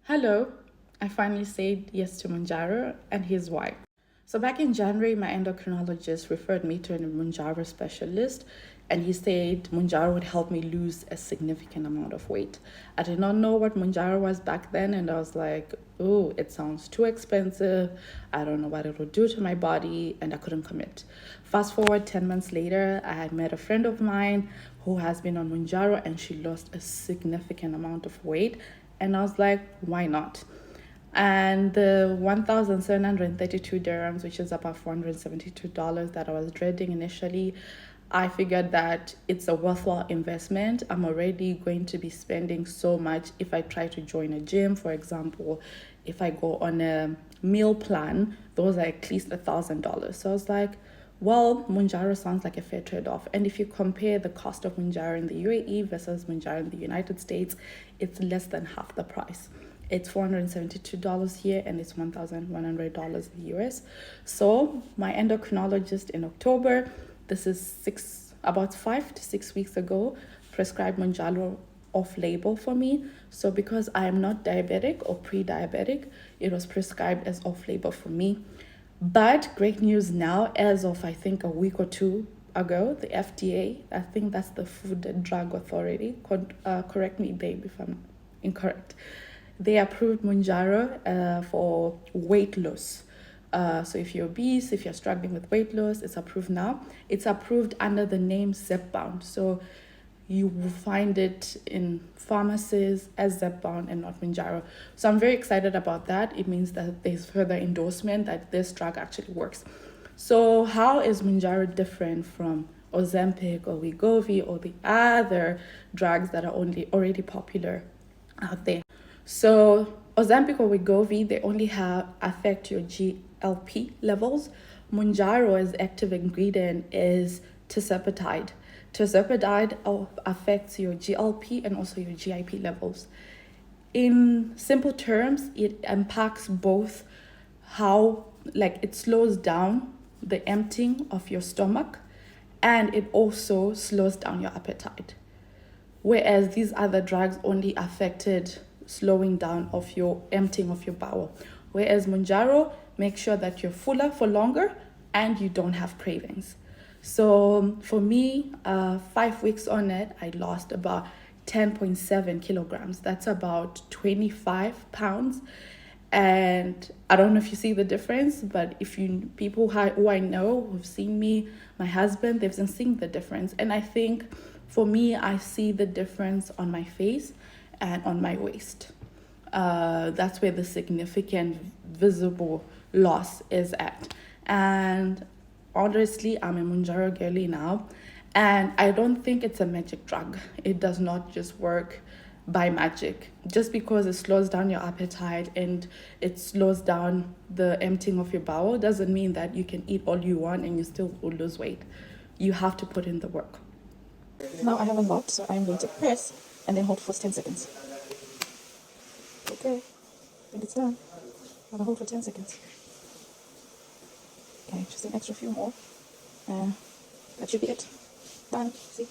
Hello, I finally said yes to Mounjaro, and here's why. So back in January, my endocrinologist referred me to a Mounjaro specialist, and he said Mounjaro would help me lose a significant amount of weight. I did not know what Mounjaro was back then, and I was like, oh, it sounds too expensive. I don't know what it will do to my body, and I couldn't commit. Fast forward 10 months later, I had met a friend of mine who has been on Mounjaro, and she lost a significant amount of weight. And I was like, why not? And the 1,732 dirhams, which is about $472 that I was dreading initially, I figured that it's a worthwhile investment. I'm already going to be spending so much if I try to join a gym, for example. If I go on a meal plan, those are at least $1,000. So I was like, well, Mounjaro sounds like a fair trade-off. And if you compare the cost of Mounjaro in the UAE versus Mounjaro in the United States, it's less than half the price. It's $472 here and it's $1,100 in the US. So my endocrinologist in October, this is about 5 to 6 weeks ago, prescribed Mounjaro off label for me. So because I am not diabetic or pre-diabetic, it was prescribed as off label for me. But great news now, as of I think a week or two ago, the FDA, I think that's the Food and Drug Authority, correct me, babe, if I'm incorrect. They approved Mounjaro for weight loss. So if you're obese, if you're struggling with weight loss, it's approved now. It's approved under the name Zepbound. So you will find it in pharmacies as Zepbound and not Mounjaro. So I'm very excited about that. It means that there's further endorsement that this drug actually works. So how is Mounjaro different from Ozempic or Wegovy or the other drugs that are already popular out there? So Ozempic or Wegovy, they only affect your GLP levels. Mounjaro's active ingredient is tirzepatide. Tirzepatide affects your GLP and also your GIP levels. In simple terms, it impacts both how, like, it slows down the emptying of your stomach and it also slows down your appetite. Whereas these other drugs only affected slowing down of your emptying of your bowel. Whereas Mounjaro makes sure that you're fuller for longer and you don't have cravings. So for me, 5 weeks on it, I lost about 10.7 kilograms. That's about 25 pounds. And I don't know if you see the difference, but if you people who I know who've seen me, my husband, they've been seeing the difference. And I think for me, I see the difference on my face and on my waist. That's where the significant visible loss is at. And honestly, I'm a Mounjaro girly now, and I don't think it's a magic drug. It does not just work by magic. Just because it slows down your appetite and it slows down the emptying of your bowel doesn't mean that you can eat all you want and you still will lose weight. You have to put in the work. Now I have unlocked, so I'm going to press and then hold for 10 seconds. Okay, I think it's done. I'm gonna hold for 10 seconds. Okay, just an extra few more. That should be it. Done. See?